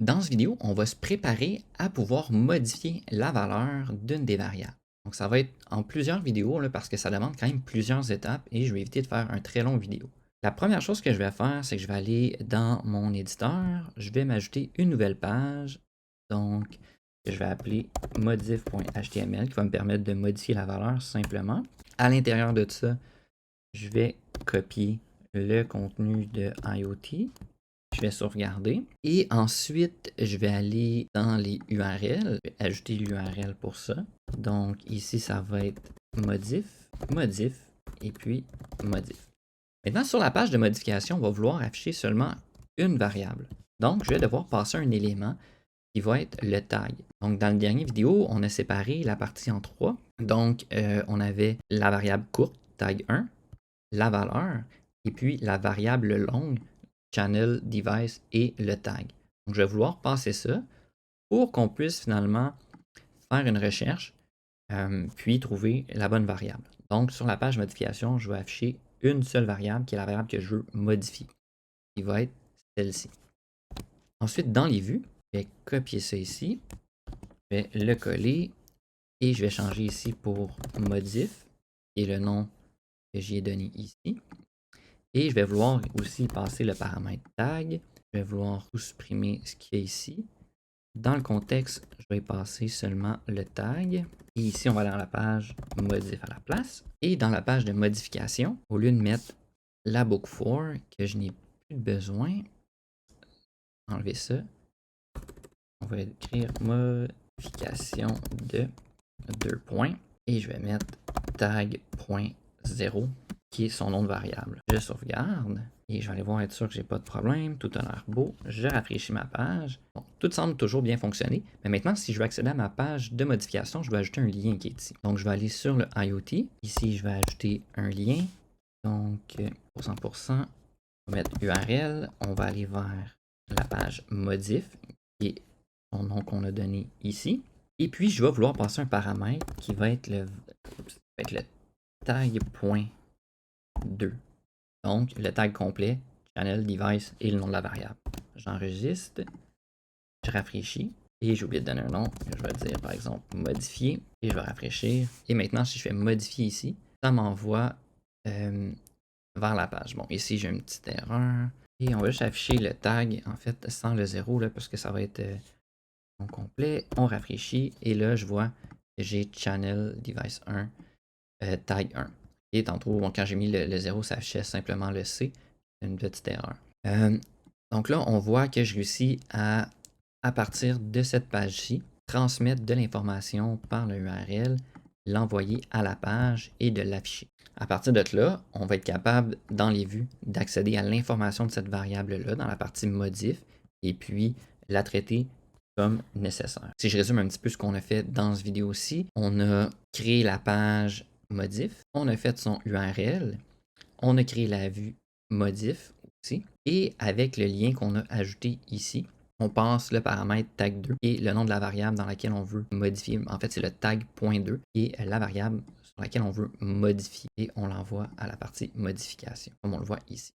Dans cette vidéo, on va se préparer à pouvoir modifier la valeur d'une des variables. Donc, ça va être en plusieurs vidéos là, parce que ça demande quand même plusieurs étapes et je vais éviter de faire un très long vidéo. La première chose que je vais faire, c'est que je vais aller dans mon éditeur, je vais m'ajouter une nouvelle page, donc que je vais appeler modif.html qui va me permettre de modifier la valeur simplement. À l'intérieur de ça, je vais copier le contenu de IoT. Je vais sauvegarder. Et ensuite, je vais aller dans les URL. Je vais ajouter l'URL pour ça. Donc ici, ça va être modif, modif, et puis modif. Maintenant, sur la page de modification, on va vouloir afficher seulement une variable. Donc, je vais devoir passer un élément qui va être le tag. Donc, dans la dernière vidéo, on a séparé la partie en trois. Donc, on avait la variable courte, tag 1, la valeur, et puis la variable longue, channel, device et le tag. Donc, je vais vouloir passer ça pour qu'on puisse finalement faire une recherche, puis trouver la bonne variable. Donc, sur la page modification, je vais afficher une seule variable qui est la variable que je veux modifier, qui va être celle-ci. Ensuite, dans les vues, je vais copier ça ici, je vais le coller et je vais changer ici pour modif, et le nom que j'y ai donné ici. Et je vais vouloir aussi passer le paramètre tag. Je vais vouloir tout supprimer ce qu'il y a ici. Dans le contexte, je vais passer seulement le tag. Et ici, on va aller dans la page modif à la place. Et dans la page de modification, au lieu de mettre la book for, que je n'ai plus besoin, enlever ça. On va écrire modification de 2 points. Et je vais mettre tag.0 qui est son nom de variable. Je sauvegarde et je vais aller voir être sûr que j'ai pas de problème. Tout a l'air beau. Je rafraîchis ma page. Bon, tout semble toujours bien fonctionner. Mais maintenant, si je veux accéder à ma page de modification, je vais ajouter un lien qui est ici. Donc, je vais aller sur le IoT. Ici, je vais ajouter un lien. Donc, pour 100%, on va mettre URL. On va aller vers la page modif, qui est son nom qu'on a donné ici. Et puis, je vais vouloir passer un paramètre qui va être le tag.2. Donc, le tag complet, channel, device et le nom de la variable. J'enregistre, je rafraîchis et j'ai oublié de donner un nom. Je vais dire par exemple modifier et je vais rafraîchir. Et maintenant, si je fais modifier ici, ça m'envoie vers la page. Bon, ici j'ai une petite erreur et on va juste afficher le tag en fait sans le 0 là, parce que ça va être nom complet. On rafraîchit et là, je vois que j'ai channel, device 1, tag 1. Et tantôt, bon, quand j'ai mis le 0, ça affichait simplement le C. Une petite erreur. Donc là, on voit que je réussis à partir de cette page-ci, transmettre de l'information par le URL, l'envoyer à la page et de l'afficher. À partir de là, on va être capable, dans les vues, d'accéder à l'information de cette variable-là dans la partie modif et puis la traiter comme nécessaire. Si je résume un petit peu ce qu'on a fait dans cette vidéo-ci, on a créé la page modif, on a fait son URL, on a créé la vue modif aussi, et avec le lien qu'on a ajouté ici, on passe le paramètre tag2 et le nom de la variable dans laquelle on veut modifier. En fait, c'est le tag.2 et la variable sur laquelle on veut modifier et on l'envoie à la partie modification, comme on le voit ici.